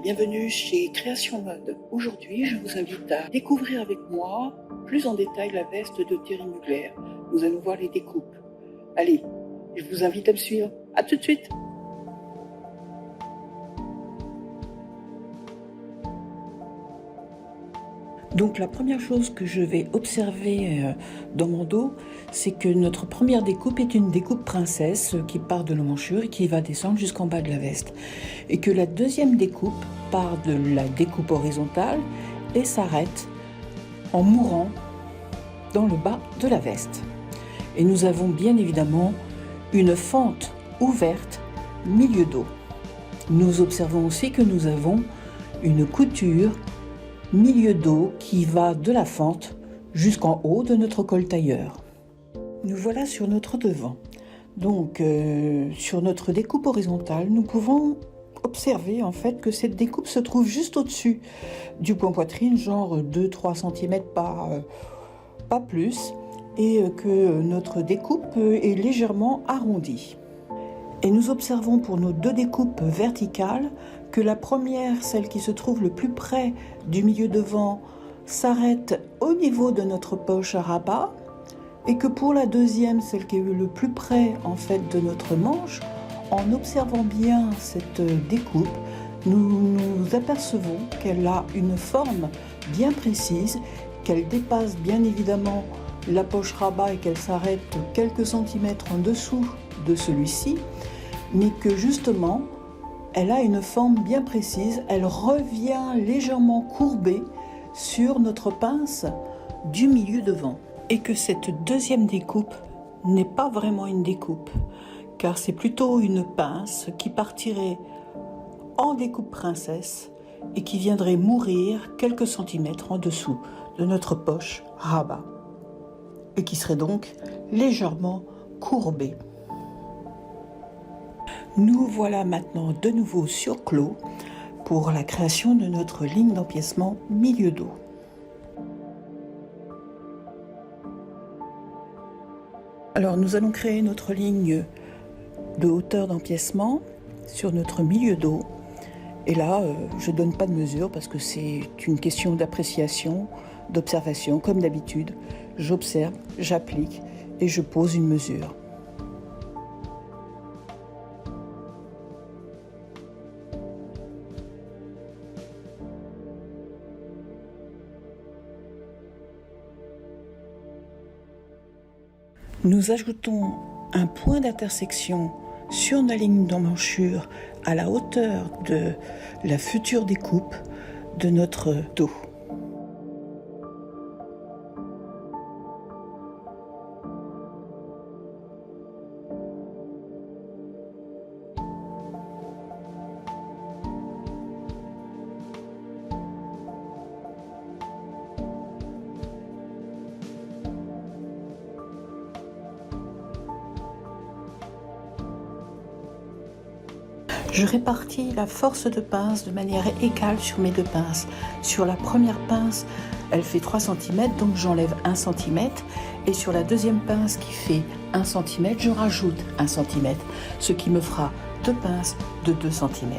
Bienvenue chez Création Mode. Aujourd'hui, je vous invite à découvrir avec moi plus en détail la veste de Thierry Mugler. Nous allons voir les découpes. Allez, je vous invite à me suivre. À tout de suite. Donc la première chose que je vais observer dans mon dos, c'est que notre première découpe est une découpe princesse qui part de l'emmanchure et qui va descendre jusqu'en bas de la veste. Et que la deuxième découpe part de la découpe horizontale et s'arrête en mourant dans le bas de la veste. Et nous avons bien évidemment une fente ouverte milieu dos. Nous observons aussi que nous avons une couture milieu dos qui va de la fente jusqu'en haut de notre col tailleur. Nous voilà sur notre devant. Donc sur notre découpe horizontale, nous pouvons observer en fait que cette découpe se trouve juste au-dessus du point poitrine, genre 2-3 cm pas plus, et que notre découpe est légèrement arrondie. Et nous observons pour nos deux découpes verticales que la première, celle qui se trouve le plus près du milieu devant, s'arrête au niveau de notre poche à rabat, et que pour la deuxième, celle qui est le plus près en fait de notre manche, en observant bien cette découpe, nous apercevons qu'elle a une forme bien précise, qu'elle dépasse bien évidemment la poche rabat et qu'elle s'arrête quelques centimètres en dessous de celui-ci, mais que justement, elle a une forme bien précise, elle revient légèrement courbée sur notre pince du milieu devant. Et que cette deuxième découpe n'est pas vraiment une découpe, car c'est plutôt une pince qui partirait en découpe princesse et qui viendrait mourir quelques centimètres en dessous de notre poche rabat, et qui serait donc légèrement courbée. Nous voilà maintenant de nouveau sur clos pour la création de notre ligne d'empiècement milieu dos. Alors nous allons créer notre ligne de hauteur d'empiècement sur notre milieu dos. Et là, je ne donne pas de mesure parce que c'est une question d'appréciation, d'observation. Comme d'habitude, j'observe, j'applique et je pose une mesure. Nous ajoutons un point d'intersection sur la ligne d'emmanchure à la hauteur de la future découpe de notre dos. Je répartis la force de pince de manière égale sur mes deux pinces. Sur la première pince, elle fait 3 cm, donc j'enlève 1 cm. Et sur la deuxième pince qui fait 1 cm, je rajoute 1 cm, ce qui me fera deux pinces de 2 cm.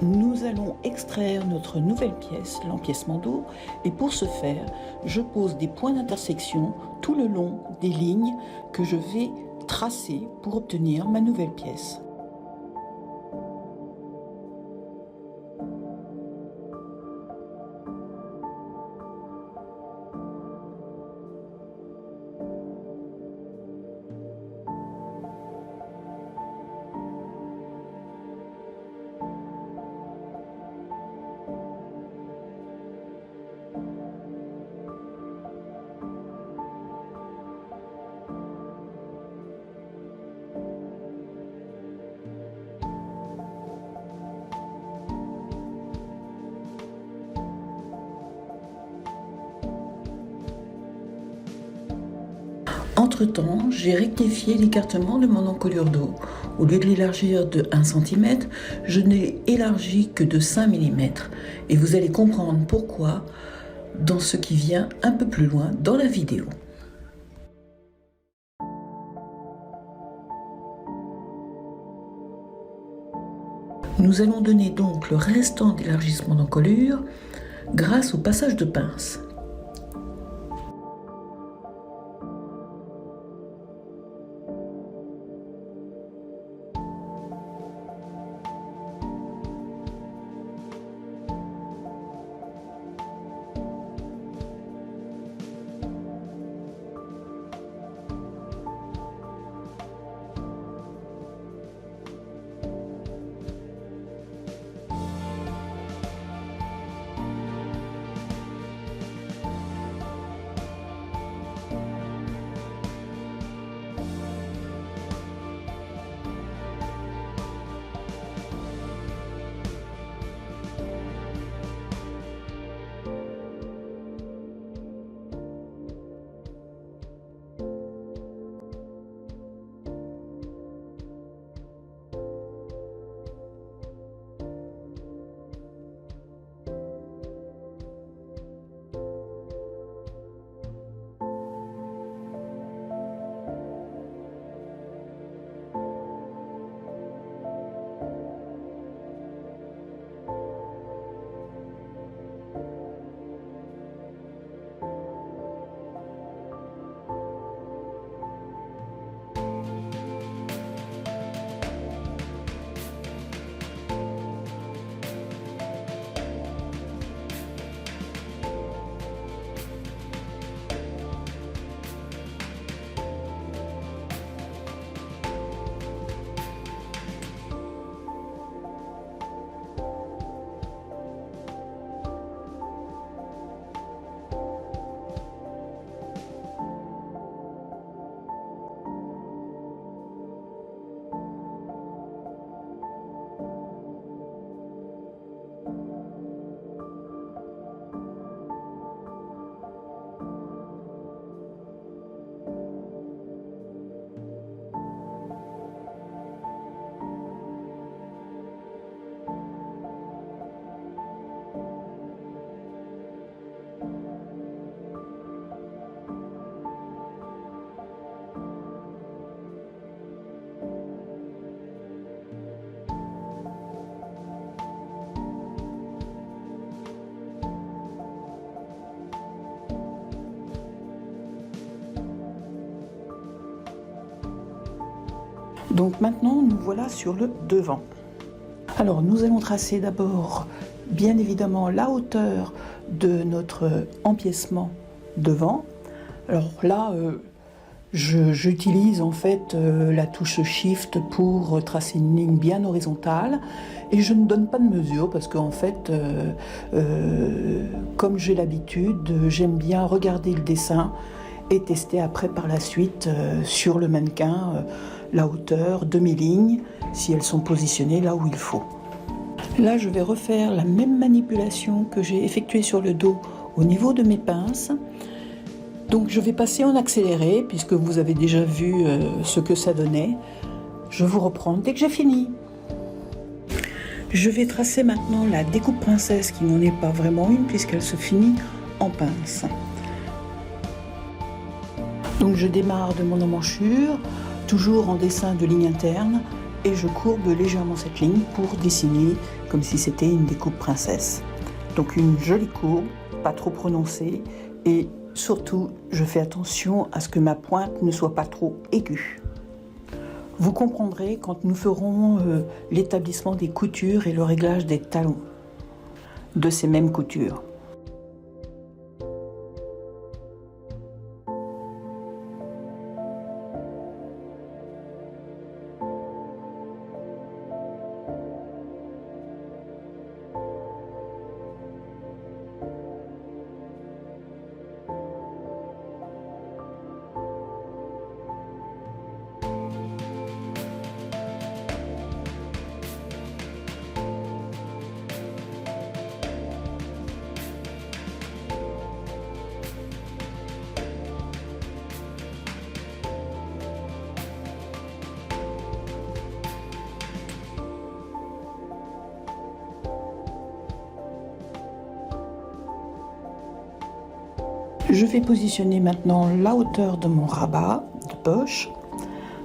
Nous allons extraire notre nouvelle pièce, l'empiècement dos, et pour ce faire, je pose des points d'intersection tout le long des lignes que je vais tracer pour obtenir ma nouvelle pièce. Entre-temps, j'ai rectifié l'écartement de mon encolure d'eau. Au lieu de l'élargir de 1 cm, je ne l'ai élargi que de 5 mm. Et vous allez comprendre pourquoi dans ce qui vient un peu plus loin dans la vidéo. Nous allons donner donc le restant d'élargissement d'encolure grâce au passage de pince. Donc maintenant, nous voilà sur le devant. Alors, nous allons tracer d'abord, bien évidemment, la hauteur de notre empiècement devant. Alors là, j'utilise en fait la touche Shift pour tracer une ligne bien horizontale et je ne donne pas de mesure parce qu'en fait, comme j'ai l'habitude, j'aime bien regarder le dessin et tester après par la suite sur le mannequin la hauteur de mes lignes, si elles sont positionnées là où il faut. Là, je vais refaire la même manipulation que j'ai effectuée sur le dos au niveau de mes pinces. Donc je vais passer en accéléré, puisque vous avez déjà vu ce que ça donnait. Je vous reprends dès que j'ai fini. Je vais tracer maintenant la découpe princesse, qui n'en est pas vraiment une, puisqu'elle se finit en pince. Donc je démarre de mon emmanchure, toujours en dessin de ligne interne, et je courbe légèrement cette ligne pour dessiner comme si c'était une découpe princesse. Donc une jolie courbe, pas trop prononcée, et surtout je fais attention à ce que ma pointe ne soit pas trop aiguë. Vous comprendrez quand nous ferons l'établissement des coutures et le réglage des talons de ces mêmes coutures. Je vais positionner maintenant la hauteur de mon rabat de poche.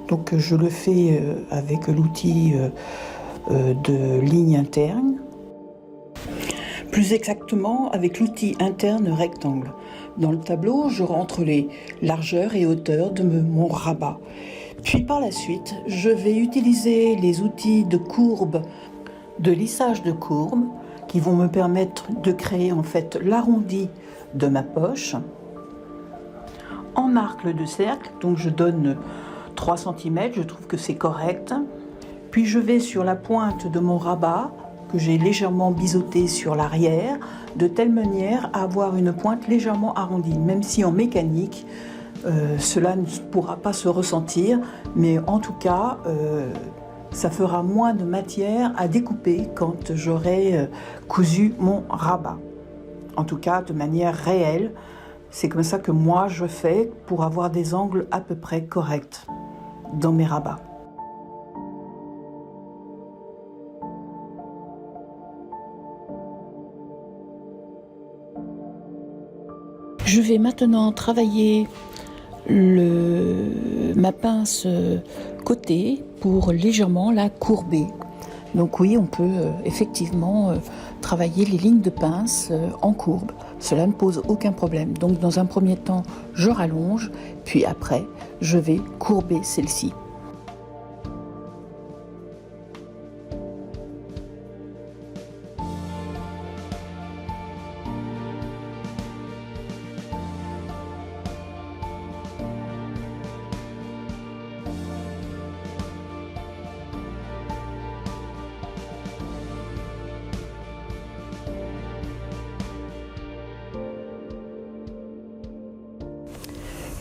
Donc je le fais avec l'outil de ligne interne. Plus exactement avec l'outil interne rectangle. Dans le tableau, je rentre les largeurs et hauteurs de mon rabat. Puis par la suite, je vais utiliser les outils de courbe, de lissage de courbe, qui vont me permettre de créer en fait l'arrondi de ma poche en arc de cercle. Donc je donne 3 cm, je trouve que c'est correct. Puis je vais sur la pointe de mon rabat, que j'ai légèrement biseauté sur l'arrière, de telle manière à avoir une pointe légèrement arrondie, même si en mécanique, cela ne pourra pas se ressentir, mais en tout cas, ça fera moins de matière à découper quand j'aurai cousu mon rabat. En tout cas, de manière réelle, c'est comme ça que moi je fais pour avoir des angles à peu près corrects dans mes rabats. Je vais maintenant travailler ma pince côté pour légèrement la courber. Donc oui, on peut effectivement travailler les lignes de pince en courbe. Cela ne pose aucun problème. Donc dans un premier temps, je rallonge, puis après, je vais courber celle-ci.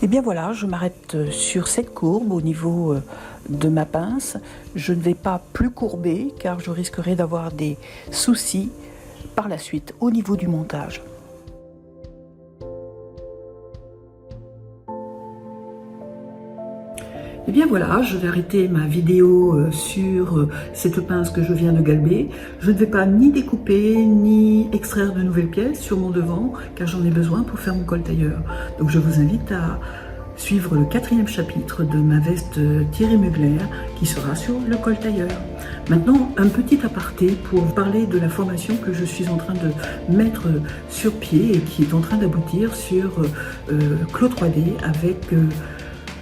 Et bien voilà, je m'arrête sur cette courbe au niveau de ma pince. Je ne vais pas plus courber car je risquerai d'avoir des soucis par la suite au niveau du montage. Et bien voilà, je vais arrêter ma vidéo sur cette pince que je viens de galber. Je ne vais pas ni découper, ni extraire de nouvelles pièces sur mon devant, car j'en ai besoin pour faire mon col tailleur. Donc je vous invite à suivre le 4e chapitre de ma veste Thierry Mugler, qui sera sur le col tailleur. Maintenant, un petit aparté pour parler de la formation que je suis en train de mettre sur pied et qui est en train d'aboutir sur Clos 3D avec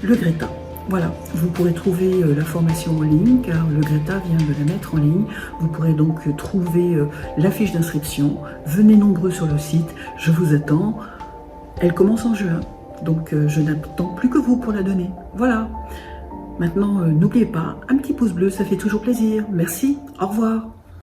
le Greta. Voilà, vous pourrez trouver la formation en ligne car le Greta vient de la mettre en ligne. Vous pourrez donc trouver la fiche d'inscription. Venez nombreux sur le site, je vous attends. Elle commence en juin, donc je n'attends plus que vous pour la donner. Voilà, maintenant n'oubliez pas, un petit pouce bleu, ça fait toujours plaisir. Merci, au revoir.